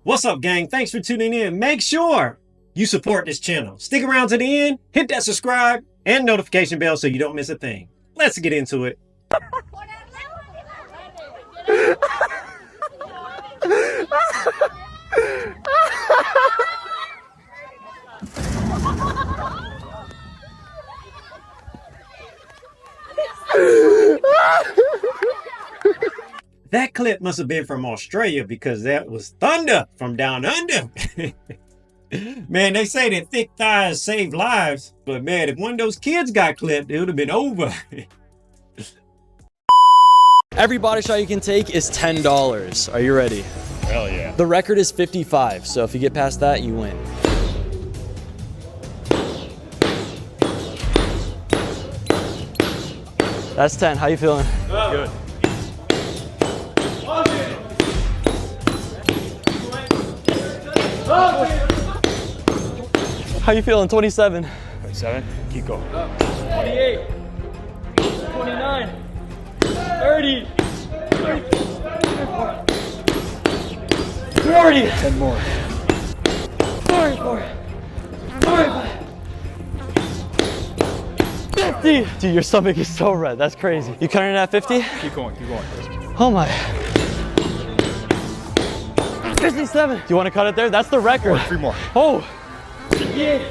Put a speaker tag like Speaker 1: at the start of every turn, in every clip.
Speaker 1: What's up, gang? Thanks for tuning in. Make sure you support this channel. Stick around to the end, hit that subscribe and notification bell so you don't miss a thing. Let's get into it. That clip must have been from Australia because that was thunder from down under. Man, they say that thick thighs save lives, but man, if one of those kids got clipped, it would have been over.
Speaker 2: Every body shot you can take is $10. Are you ready?
Speaker 3: Hell yeah.
Speaker 2: The record is 55, so if you get past that, you win. That's 10. How you feeling?
Speaker 3: Good.
Speaker 2: How you feeling? 27.
Speaker 3: 27. Keep going.
Speaker 2: 28. 29. 30. 40.
Speaker 3: 10 more.
Speaker 2: 44. 45. 50. Dude, your stomach is so red. That's crazy. You cutting it at 50?
Speaker 3: Keep going. Keep going.
Speaker 2: Oh my. 57. Do you want to cut it there? That's the record.
Speaker 3: 3 more.
Speaker 2: Oh. 58.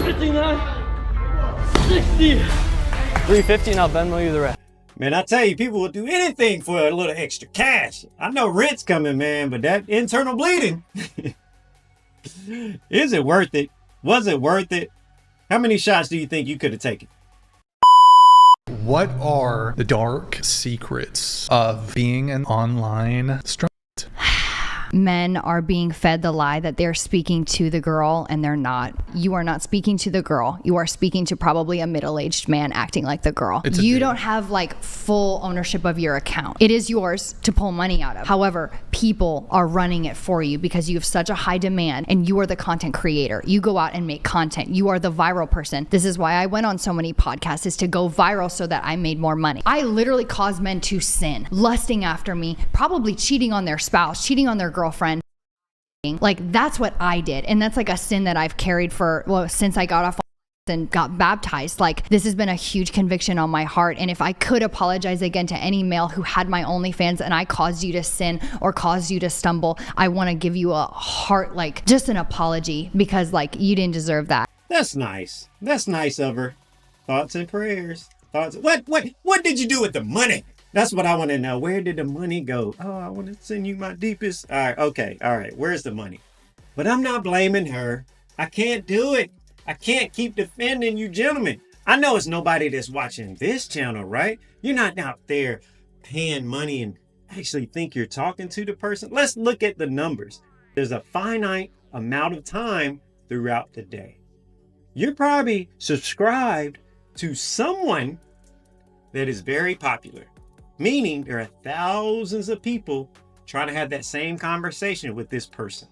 Speaker 2: 59. 60. 350 and I'll Venmo you the rest.
Speaker 1: Man, I tell you, people will do anything for a little extra cash. I know rent's coming, man, but that internal bleeding. Is it worth it? Was it worth it? How many shots do you think you could have taken?
Speaker 4: What are the dark secrets of being an online stripper?
Speaker 5: Men are being fed the lie that they're speaking to the girl and they're not. You are not speaking to the girl. You are speaking to probably a middle-aged man acting like the girl. You don't have like full ownership of your account. It is yours to pull money out of. However, people are running it for you because you have such a high demand and you are the content creator. You go out and make content. You are the viral person. This is why I went on so many podcasts, is to go viral so that I made more money. I literally caused men to sin, lusting after me, probably cheating on their spouse, cheating on their girlfriend. Like, that's what I did. And that's like a sin that I've carried for, well, since I got off and got baptized. Like, this has been a huge conviction on my heart. And if I could apologize again to any male who had my OnlyFans and I caused you to sin or caused you to stumble, I want to give you a heart, like, just an apology, because like, you didn't deserve that.
Speaker 1: That's nice. That's nice of her. Thoughts and prayers. Thoughts. What did you do with the money? That's what I want to know. Where did the money go? Oh, I want to send you my deepest. All right. Okay. All right. Where's the money? But I'm not blaming her. I can't do it. I can't keep defending you gentlemen. I know it's nobody that's watching this channel, right? You're not out there paying money and actually think you're talking to the person. Let's look at the numbers. There's a finite amount of time throughout the day. You're probably subscribed to someone that is very popular. Meaning there are thousands of people trying to have that same conversation with this person.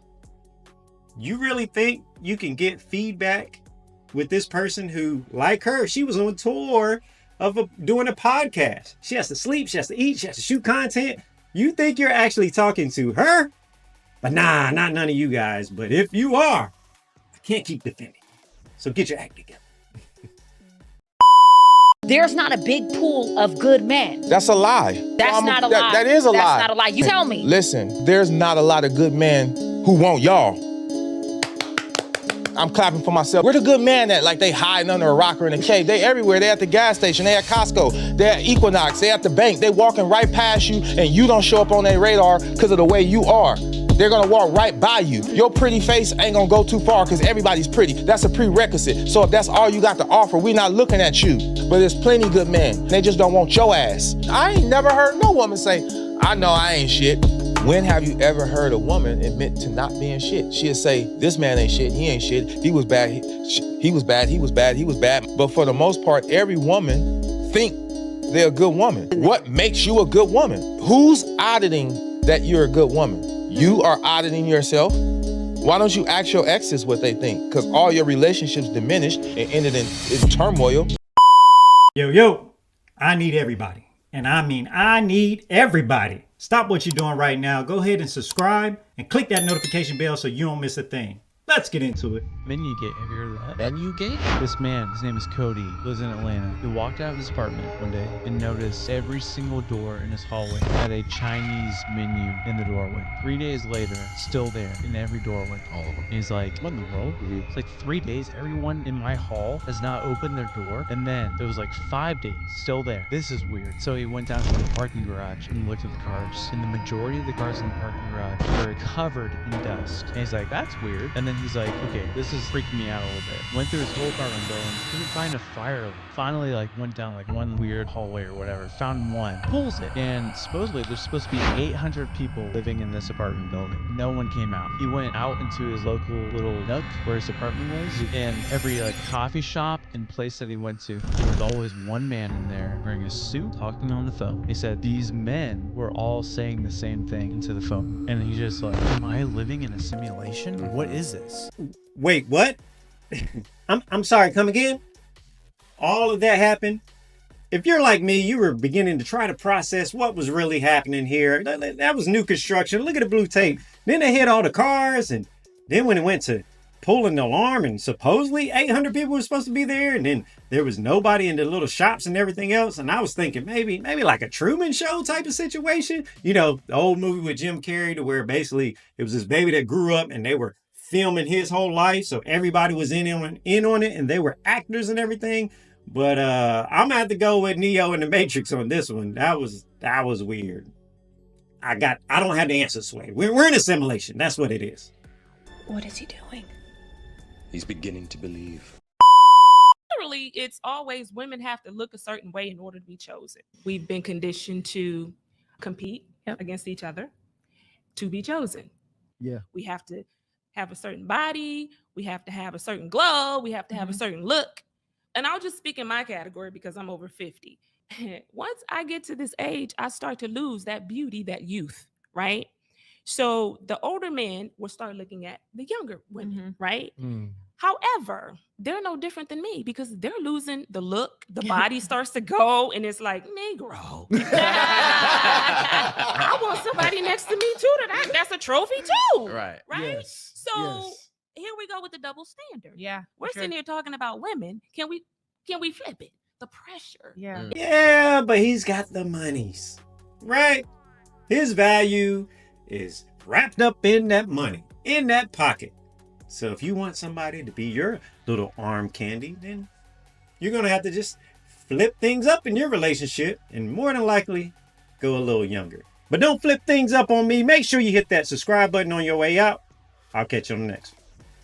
Speaker 1: You really think you can get feedback with this person who, like her, she was on tour of doing a podcast. She has to sleep, she has to eat, she has to shoot content. You think you're actually talking to her? But nah, not none of you guys. But if you are, I can't keep defending. So get your act together.
Speaker 6: There's not a big pool of good men.
Speaker 7: That's a lie.
Speaker 6: That's not a lie.
Speaker 7: That is a lie.
Speaker 6: That's not a lie. You tell me.
Speaker 7: Listen, there's not a lot of good men who want y'all. I'm clapping for myself. Where the good men at? Like they hiding under a rock or in a cave. They everywhere. They at the gas station. They at Costco. They at Equinox. They at the bank. They walking right past you and you don't show up on their radar because of the way you are. They're gonna walk right by you. Your pretty face ain't gonna go too far because everybody's pretty. That's a prerequisite. So if that's all you got to offer, we not looking at you. But there's plenty good men. They just don't want your ass. I ain't never heard no woman say, I know I ain't shit. When have you ever heard a woman admit to not being shit? She'll say, this man ain't shit, he ain't shit, he was bad, he was bad, he was bad, he was bad. But for the most part, every woman think they're a good woman. What makes you a good woman? Who's auditing that you're a good woman? You are auditing yourself. Why don't you ask your exes what they think? Because all your relationships diminished and ended in turmoil.
Speaker 1: Yo, I need everybody. And I mean, I need everybody Stop what you're doing right now. Go ahead and subscribe and click that notification bell so you don't miss a thing. Let's get into it.
Speaker 8: Menu Gate, have you heard of that?
Speaker 7: Menu Gate?
Speaker 8: This man, his name is Cody, lives in Atlanta. He walked out of his apartment one day and noticed every single door in his hallway had a Chinese menu in the doorway. 3 days later, still there in every doorway. All of them. And he's like, what in the world? It's like 3 days, everyone in my hall has not opened their door. And then it was like 5 days, still there. This is weird. So he went down to the parking garage and looked at the cars. And the majority of the cars in the parking garage were covered in dust. And he's like, that's weird. And then he's like, okay, this is freaking me out a little bit. Went through his whole apartment building, couldn't find a fire. Finally, like, went down like one weird hallway or whatever, found one, pulls it, and supposedly there's supposed to be 800 people living in this apartment building. No one came out. He went out into his local little nook where his apartment was, and every like coffee shop and place that he went to, there was always one man in there wearing a suit, talking on the phone. He said these men were all saying the same thing into the phone, and he's just like, am I living in a simulation? What is this?
Speaker 1: Wait, what? I'm sorry, come again? All of that happened? If you're like me, you were beginning to try to process what was really happening here. That was new construction. Look at the blue tape. Then they hit all the cars, and then when it went to pulling the alarm, and supposedly 800 people were supposed to be there, and then there was nobody in the little shops and everything else. And I was thinking maybe like a Truman Show type of situation. You know, the old movie with Jim Carrey, to where basically it was this baby that grew up and they were filming his whole life, so everybody was in on it, and they were actors and everything. But I'm gonna have to go with Neo and the Matrix on this one. That was weird. I don't have the answer, Sway. We're in a simulation. That's what it is.
Speaker 6: What is he doing?
Speaker 9: He's beginning to believe.
Speaker 10: Literally, it's always women have to look a certain way in order to be chosen. We've been conditioned to compete against each other to be chosen.
Speaker 2: Yeah.
Speaker 10: We have to have a certain body. We have to have a certain glow. We have to have a certain look. And I'll just speak in my category because I'm over 50. Once I get to this age, I start to lose that beauty, that youth, right? So the older men will start looking at the younger women, right? However, they're no different than me because they're losing the look, the body starts to go, and it's like, Negro. I want somebody next to me too. That's a trophy too. Right?
Speaker 2: Yes.
Speaker 10: So here we go with the double standard.
Speaker 6: Yeah.
Speaker 10: We're sitting here talking about women. Can we flip it? The pressure.
Speaker 6: Yeah.
Speaker 1: Yeah, but he's got the monies, right? His value is wrapped up in that money, in that pocket. So if you want somebody to be your little arm candy, then you're going to have to just flip things up in your relationship and more than likely go a little younger. But don't flip things up on me. Make sure you hit that subscribe button on your way out. I'll catch you on the next one.